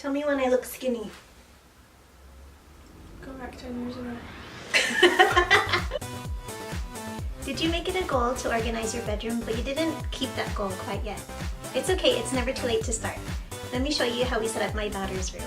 Tell me when I look skinny. Go back 10 years ago. Did you make it a goal to organize your bedroom, but you didn't keep that goal quite yet? It's okay, it's never too late to start. Let me show you how we set up my daughter's room.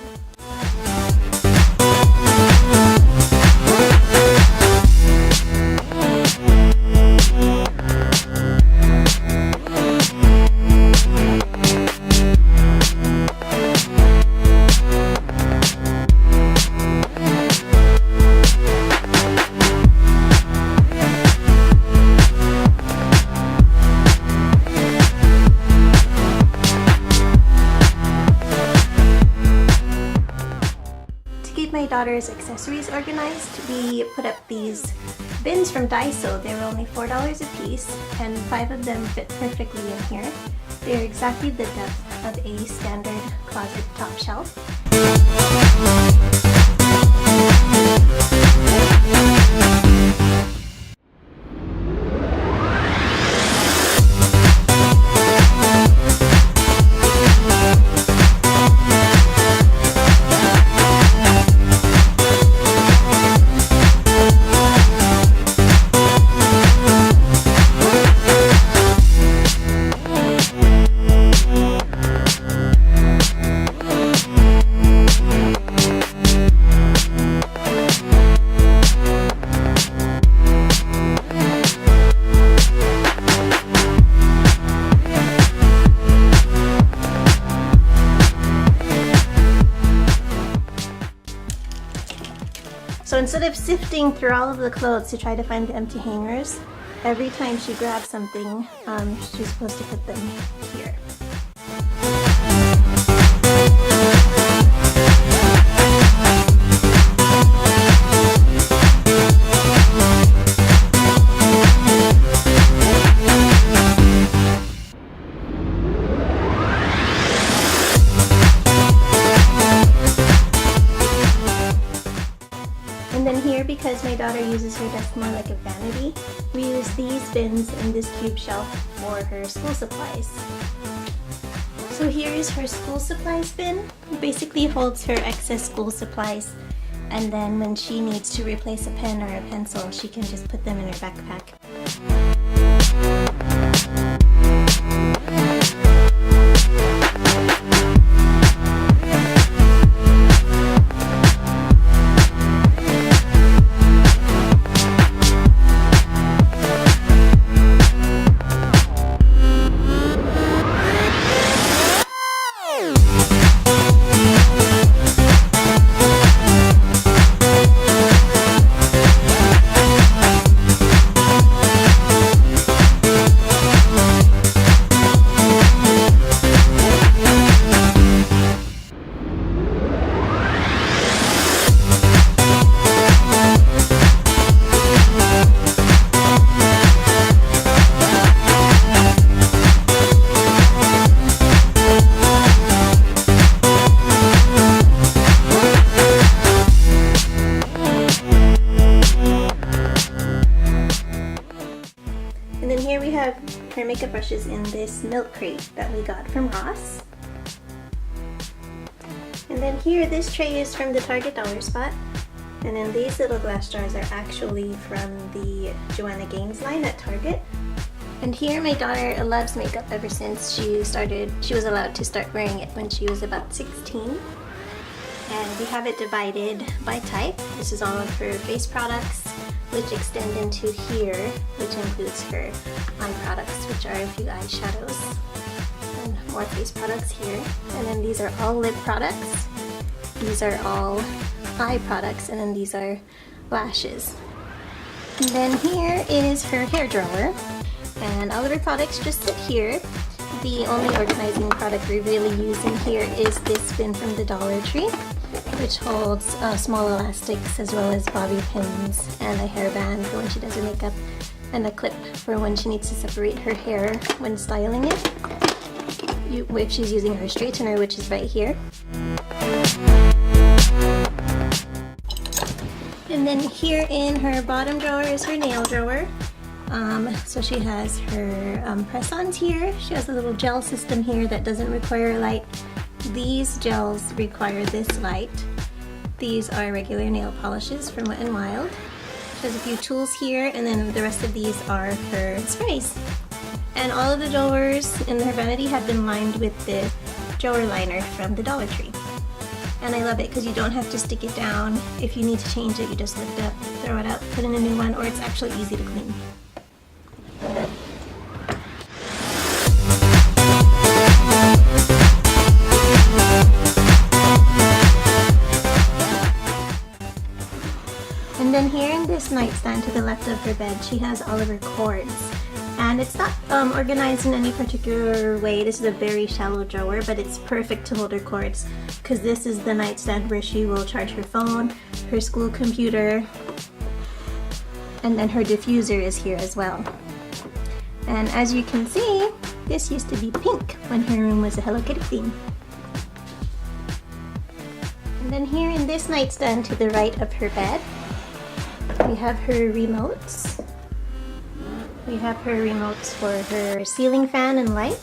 My daughter's accessories organized, we put up these bins from Daiso. They were only $4 a piece, and 5 of them fit perfectly in here. They're exactly the depth of a standard closet top shelf. So instead of sifting through all of the clothes to try to find the empty hangers, every time she grabs something, she's supposed to put them here. And then here, because my daughter uses her desk more like a vanity, we use these bins and this cube shelf for her school supplies. So here is her school supplies bin. It basically holds her excess school supplies, and then when she needs to replace a pen or a pencil, she can just put them in her backpack. And then here we have her makeup brushes in this milk crate that we got from Ross. And then here, this tray is from the Target Dollar Spot. And then these little glass jars are actually from the Joanna Gaines line at Target. And here my daughter loves makeup ever since she was allowed to start wearing it when she was about 16. And we have it divided by type. This is all of her face products, which extend into here, which includes her eye products, which are a few eyeshadows, and more face products here. And then these are all lip products. These are all eye products, and then these are lashes. And then here is her hair drawer, and all of her products just sit here. The only organizing product we really use in here is this bin from the Dollar Tree, which holds small elastics as well as bobby pins and a hairband for when she does her makeup, and a clip for when she needs to separate her hair when styling it, if she's using her straightener, which is right here. And then here in her bottom drawer is her nail drawer. So she has her press-ons here. She has a little gel system here that doesn't require light. These gels require this light. These are regular nail polishes from Wet n Wild. She has a few tools here, and then the rest of these are her sprays. And all of the drawers in her vanity have been lined with this drawer liner from the Dollar Tree. And I love it because you don't have to stick it down. If you need to change it, you just lift it up, throw it out, put in a new one, or it's actually easy to clean. And then here in this nightstand to the left of her bed, she has all of her cords. And it's not organized in any particular way. This is a very shallow drawer, but it's perfect to hold her cords because this is the nightstand where she will charge her phone, her school computer, and then her diffuser is here as well. And as you can see, this used to be pink when her room was a Hello Kitty theme. And then here in this nightstand to the right of her bed, we have her remotes. We have her remotes for her ceiling fan and light.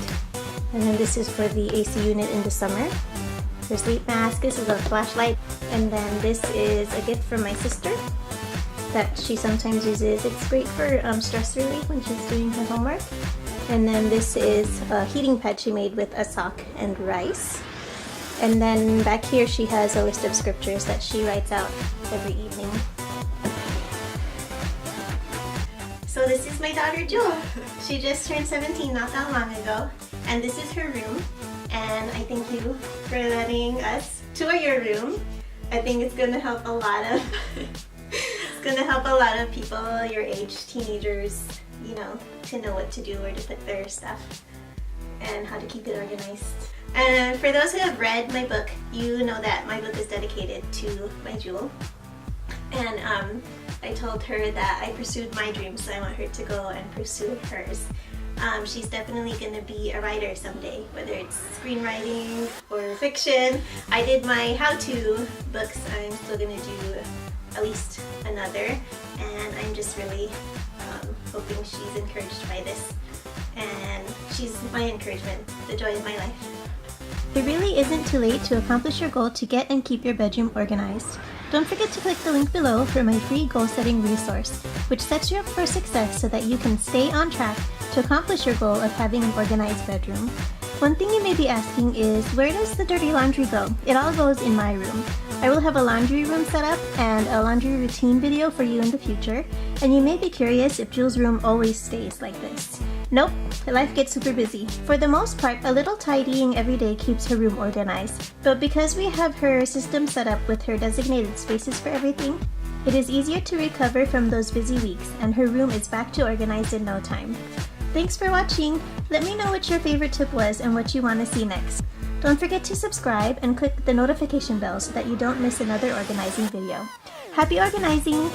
And then this is for the AC unit in the summer. Her sleep mask, this is a flashlight. And then this is a gift from my sister that she sometimes uses. It's great for stress relief when she's doing her homework. And then this is a heating pad she made with a sock and rice. And then back here she has a list of scriptures that she writes out every evening. So this is my daughter Jewel. She just turned 17 not that long ago, and this is her room. And I thank you for letting us tour your room. I think it's gonna help a lot of people your age, teenagers, you know, to know what to do, where to put their stuff, and how to keep it organized. And for those who have read my book, you know that my book is dedicated to my Jewel. And I told her that I pursued my dreams, so I want her to go and pursue hers. She's definitely going to be a writer someday, whether it's screenwriting or fiction. I did my how-to books. I'm still going to do at least another, and I'm just really hoping she's encouraged by this. And she's my encouragement, the joy of my life. It really isn't too late to accomplish your goal to get and keep your bedroom organized. Don't forget to click the link below for my free goal setting resource, which sets you up for success so that you can stay on track to accomplish your goal of having an organized bedroom. One thing you may be asking is, where does the dirty laundry go? It all goes in my room. I will have a laundry room set up and a laundry routine video for you in the future, and you may be curious if Jewel's room always stays like this. Nope, life gets super busy. For the most part, a little tidying every day keeps her room organized. But because we have her system set up with her designated spaces for everything, it is easier to recover from those busy weeks, and her room is back to organized in no time. Thanks for watching! Let me know what your favorite tip was and what you want to see next. Don't forget to subscribe and click the notification bell so that you don't miss another organizing video. Happy organizing!